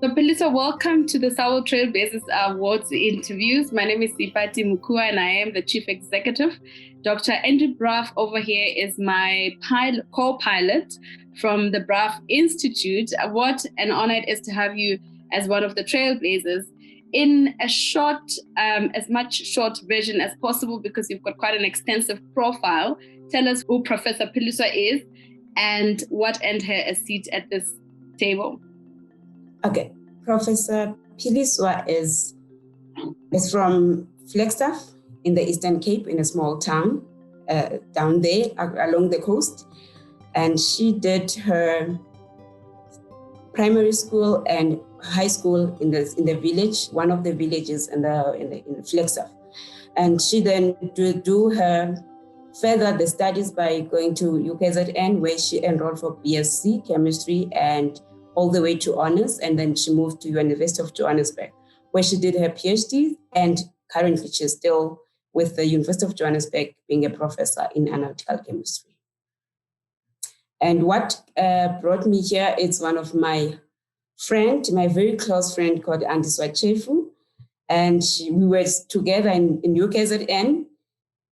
So Philiswa, welcome to the SAWIL Trailblazers Awards interviews. My name is Seipati Mokhuoa and I am the Chief Executive. Dr. Andrew Brough over here is my co-pilot from the Brough Institute. What an honor it is to have you as one of the Trailblazers. In a short, as much short version as possible, because you've got quite an extensive profile, tell us who Professor Philiswa is and what earned her a seat at this table. Okay, Professor Philiswa is from Flagstaff in the Eastern Cape, in a small town down there along the coast. And she did her primary school and high school in the village, one of the villages in Flagstaff. And she then do her further the studies by going to UKZN, where she enrolled for BSc chemistry and all the way to honors. And then she moved to University of Johannesburg, where she did her PhD. And currently she's still with the University of Johannesburg being a professor in analytical chemistry. And what brought me here is one of my very close friend called Andiswa Chefu. And we were together in UKZN.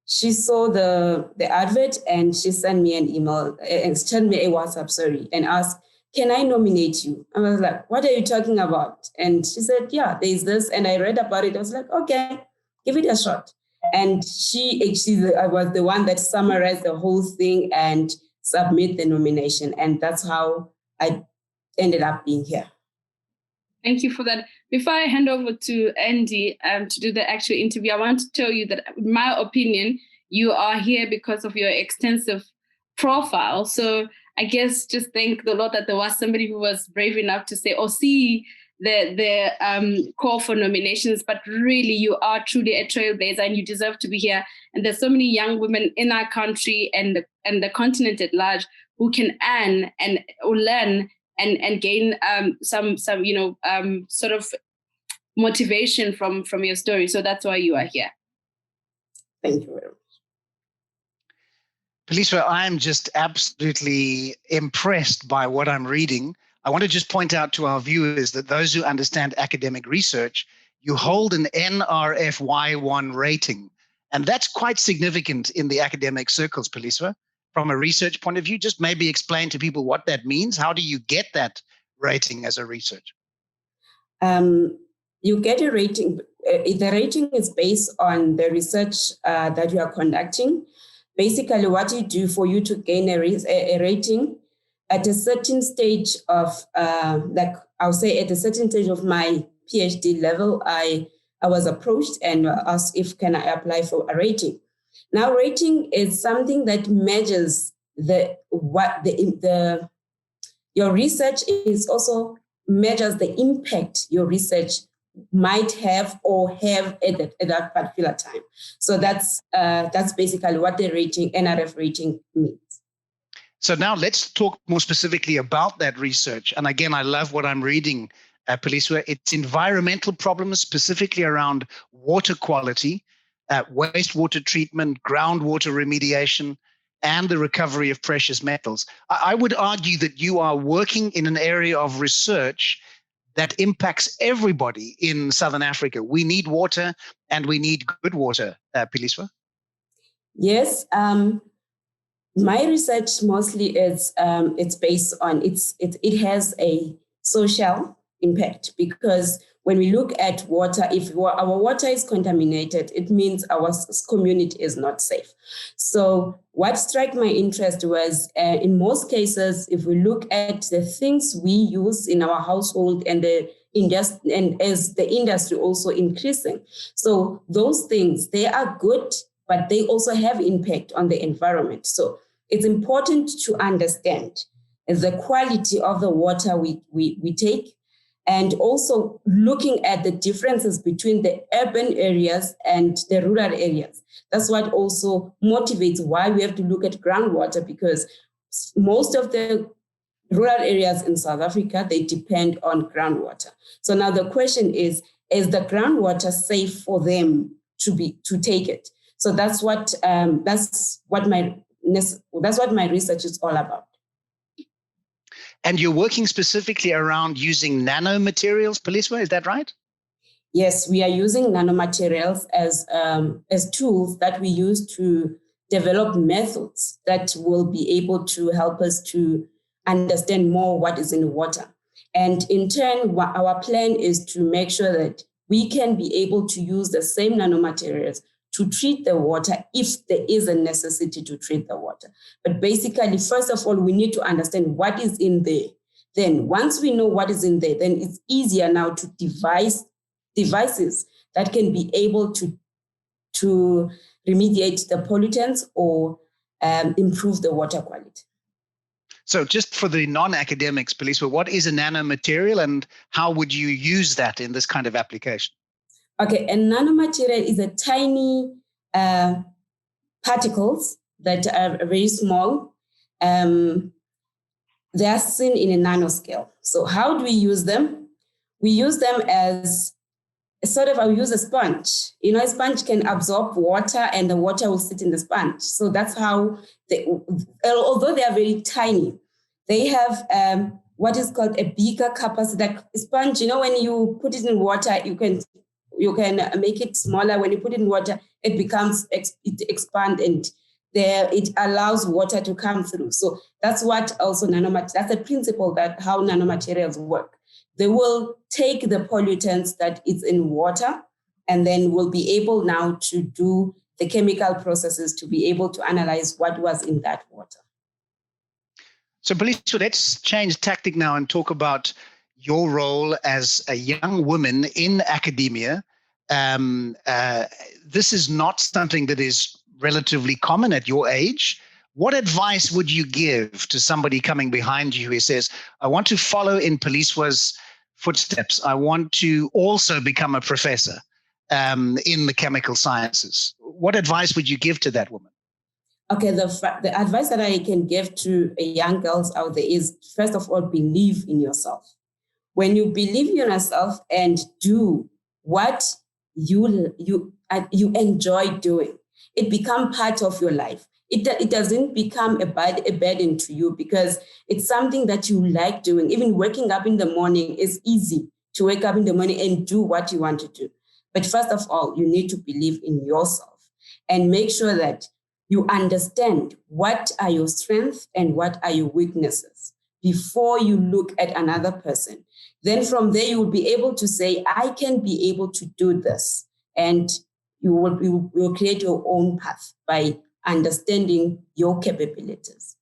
She saw the advert and she sent me an email and sent me a WhatsApp, and asked, "Can I nominate you?" I was like, "What are you talking about?" And she said, "Yeah, there's this." And I read about it. I was like, "Okay, give it a shot." And I was the one that summarized the whole thing and submit the nomination. And that's how I ended up being here. Thank you for that. Before I hand over to Andy to do the actual interview, I want to tell you that, in my opinion, you are here because of your extensive profile. So I guess just thank the Lord that there was somebody who was brave enough to say, or see the call for nominations, but really you are truly a trailblazer and you deserve to be here. And there's so many young women in our country and the continent at large who can earn and learn and gain some sort of motivation from your story. So that's why you are here. Thank you very much. Philiswa, I am just absolutely impressed by what I'm reading. I want to just point out to our viewers that those who understand academic research, you hold an NRFY1 rating. And that's quite significant in the academic circles, Philiswa. From a research point of view, just maybe explain to people what that means. How do you get that rating as a researcher? You get a rating. The rating is based on the research that you are conducting. Basically, what you do for you to gain a rating at a certain stage of, I'll say at a certain stage of my PhD level, I was approached and asked if can I apply for a rating. Now, rating is something that measures your research is also measures the impact your research might have or have at that particular time. So that's basically what the rating, NRF rating, means. So now let's talk more specifically about that research. And again, I love what I'm reading, Philiswa. It's environmental problems, specifically around water quality, wastewater treatment, groundwater remediation, and the recovery of precious metals. I would argue that you are working in an area of research that impacts everybody in Southern Africa. We need water and we need good water, Philiswa. Yes. My research mostly is it's based on it has a social impact, because when we look at water, if our water is contaminated, it means our community is not safe. So what struck my interest was, in most cases, if we look at the things we use in our household and as the industry also increasing. So those things, they are good, but they also have impact on the environment. So it's important to understand the quality of the water we take, and also looking at the differences between the urban areas and the rural areas. That's what also motivates why we have to look at groundwater, because most of the rural areas in South Africa, they depend on groundwater. So now the question is the groundwater safe for them to take it? So that's what my research is all about. And you're working specifically around using nanomaterials, Philiswa, is that right? Yes, we are using nanomaterials as tools that we use to develop methods that will be able to help us to understand more what is in water. And in turn, our plan is to make sure that we can be able to use the same nanomaterials to treat the water if there is a necessity to treat the water. But basically, first of all, we need to understand what is in there. Then once we know what is in there, then it's easier now to devise devices that can be able to remediate the pollutants or improve the water quality. So just for the non-academics, Philiswa, what is a nanomaterial and how would you use that in this kind of application? Okay, a nanomaterial is a tiny particles that are very small. They are seen in a nanoscale. So how do we use them? We use them as I use a sponge. You know, a sponge can absorb water and the water will sit in the sponge. So that's how although they are very tiny, they have what is called a bigger capacity. Like a sponge, you know, when you put it in water, you can make it smaller. When you put it in water, it becomes, it expands and it allows water to come through. So that's what also that's a principle that how nanomaterials work. They will take the pollutants that is in water and then will be able now to do the chemical processes to be able to analyze what was in that water. So Philiswa, let's change tactic now and talk about your role as a young woman in academia. This is not something that is relatively common at your age. What advice would you give to somebody coming behind you who says, I want to follow in Philiswa's footsteps. I want to also become a professor in the chemical sciences. What advice would you give to that woman? Okay, the advice that I can give to young girls out there is, first of all, believe in yourself. When you believe in yourself and do what you enjoy doing, it becomes part of your life. It doesn't become a burden to you because it's something that you like doing. Even waking up in the morning is easy to wake up in the morning and do what you want to do. But first of all, you need to believe in yourself and make sure that you understand what are your strengths and what are your weaknesses before you look at another person. Then from there, you will be able to say, I can be able to do this. And you will create your own path by understanding your capabilities.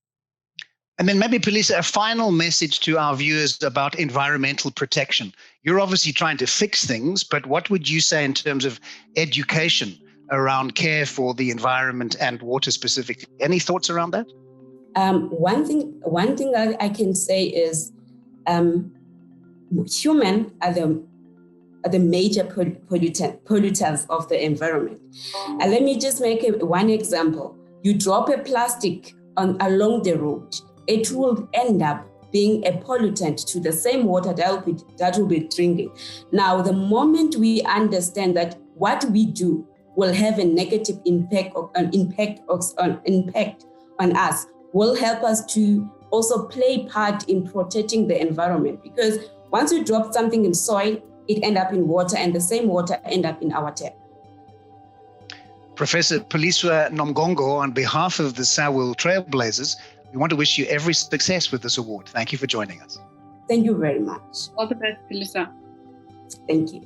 And then maybe, Philiswa, a final message to our viewers about environmental protection. You're obviously trying to fix things, but what would you say in terms of education around care for the environment and water specifically? Any thoughts around that? One thing I can say is humans are the major pollutants of the environment. And let me just make one example. You drop a plastic along the road, it will end up being a pollutant to the same water that will be drinking. Now, the moment we understand that what we do will have a negative impact on us, will help us to also play part in protecting the environment. Because once you drop something in soil, it ends up in water, and the same water ends up in our tap. Professor Philiswa Nomngongo, on behalf of the SAWIL Trailblazers, we want to wish you every success with this award. Thank you for joining us. Thank you very much. All the best, Philiswa. Thank you.